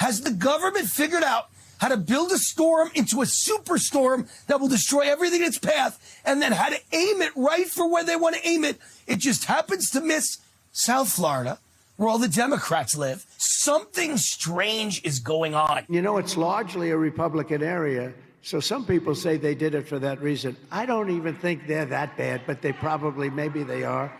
Has the government figured out how to build a storm into a superstorm that will destroy everything in its path, and then how to aim it right for where they want to aim it? It just happens to miss South Florida, where all the Democrats live. Something strange is going on. You know, it's largely a Republican area, so some people say they did it for that reason. I don't even think they're that bad, but maybe they are.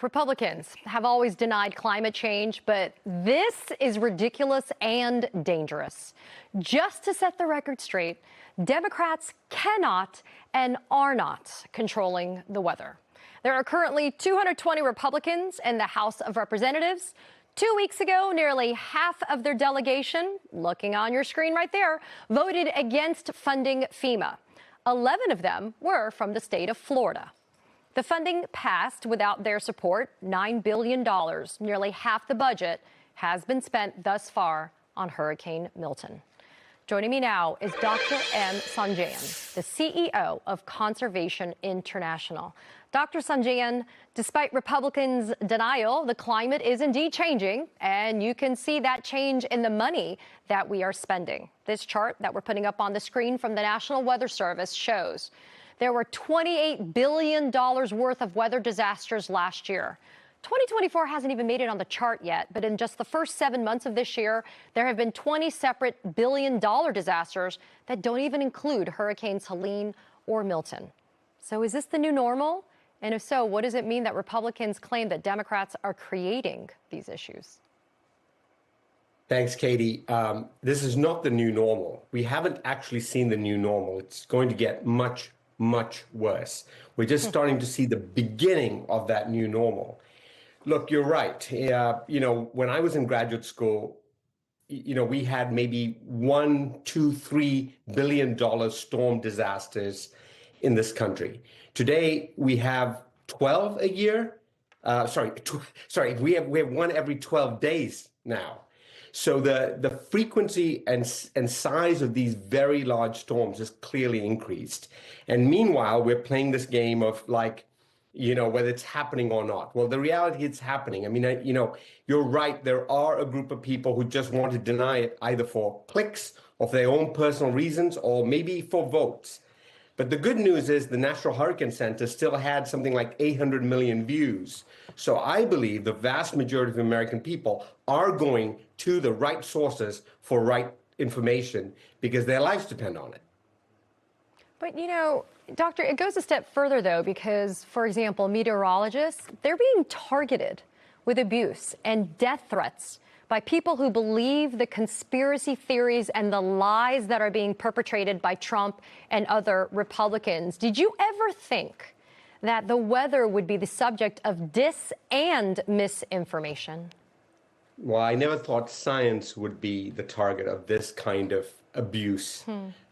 Republicans have always denied climate change, but this is ridiculous and dangerous. Just to set the record straight, Democrats cannot and are not controlling the weather. There are currently 220 Republicans in the House of Representatives. 2 weeks ago, nearly half of their delegation, looking on your screen right there, voted against funding FEMA. 11 of them were from the state of Florida. The funding passed without their support. $9 billion, nearly half the budget, has been spent thus far on Hurricane Milton. Joining me now is Dr. M. Sanjayan, the CEO of Conservation International. Dr. Sanjayan, despite Republicans' denial, the climate is indeed changing, and you can see that change in the money that we are spending. This chart that we're putting up on the screen from the National Weather Service shows there were $28 billion worth of weather disasters last year. 2024 hasn't even made it on the chart yet, but in just the first 7 months of this year, there have been 20 separate billion-dollar disasters that don't even include Hurricanes Helene or Milton. So is this the new normal? And if so, what does it mean that Republicans claim that Democrats are creating these issues? Thanks, Katie. This is not the new normal. We haven't actually seen the new normal. It's going to get much worse. We're just starting to see the beginning of that new normal. Look, you're right. When I was in graduate school, we had maybe $1, $2, $3 billion storm disasters in this country. Today, we have 12 a year. We have one every 12 days now. So the frequency and size of these very large storms has clearly increased. And meanwhile, we're playing this game of whether it's happening or not. Well, the reality, it's happening. I mean, you're right. There are a group of people who just want to deny it either for clicks or for their own personal reasons or maybe for votes. But the good news is the National Hurricane Center still had something like 800 million views. So I believe the vast majority of American people are going to the right sources for right information because their lives depend on it. But, Doctor, it goes a step further, though, because, for example, meteorologists, they're being targeted with abuse and death threats by people who believe the conspiracy theories and the lies that are being perpetrated by Trump and other Republicans. Did you ever think that the weather would be the subject of dis and misinformation? Well, I never thought science would be the target of this kind of abuse.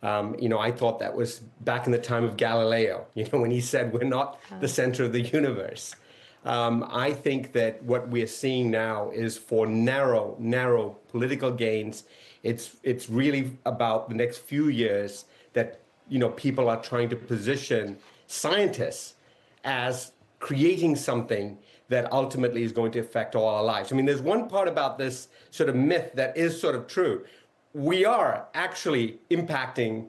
I thought that was back in the time of Galileo, when he said we're not the center of the universe. I think that what we're seeing now is for narrow political gains. It's really about the next few years that, people are trying to position scientists as creating something that ultimately is going to affect all our lives. I mean, there's one part about this sort of myth that is sort of true. We are actually impacting,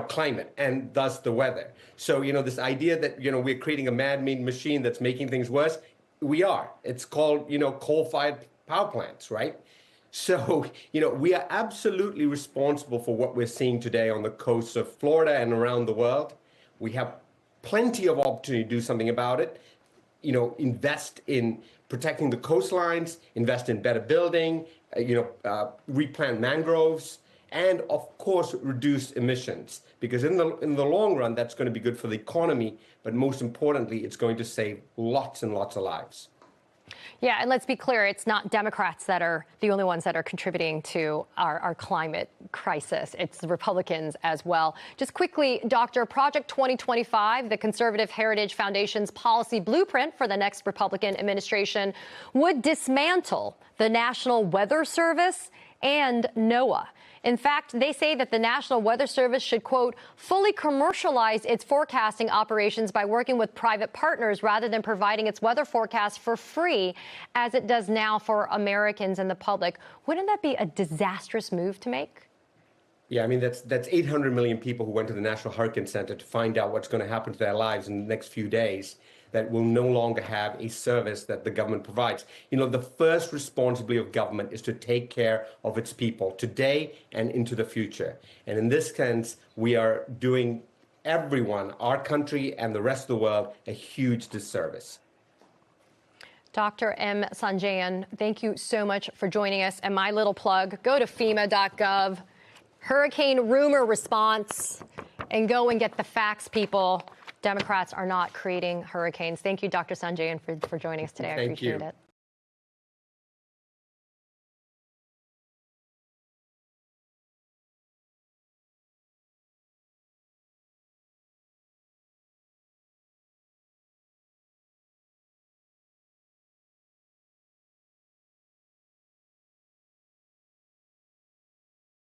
climate and thus the weather. So, this idea that, we're creating a man-made machine that's making things worse, we are. It's called, coal-fired power plants, right? So, we are absolutely responsible for what we're seeing today on the coasts of Florida and around the world. We have plenty of opportunity to do something about it. Invest in protecting the coastlines, invest in better building, replant mangroves, and of course, reduce emissions. Because in the long run, that's going to be good for the economy, but most importantly, it's going to save lots and lots of lives. Yeah, and let's be clear, it's not Democrats that are the only ones that are contributing to our climate crisis. It's the Republicans as well. Just quickly, Doctor, Project 2025, the Conservative Heritage Foundation's policy blueprint for the next Republican administration, would dismantle the National Weather Service and NOAA. In fact, they say that the National Weather Service should, quote, fully commercialize its forecasting operations by working with private partners rather than providing its weather forecast for free, as it does now for Americans and the public. Wouldn't that be a disastrous move to make? Yeah, I mean, that's 800 million people who went to the National Hurricane Center to find out what's going to happen to their lives in the next few days, that will no longer have a service that the government provides. You know, the first responsibility of government is to take care of its people today and into the future. And in this sense, we are doing everyone, our country and the rest of the world, a huge disservice. Dr. M. Sanjayan, thank you so much for joining us. And my little plug, go to FEMA.gov, hurricane rumor response, and go and get the facts, people. Democrats are not creating hurricanes. Thank you, Dr. Sanjayan, for joining us today. I appreciate it.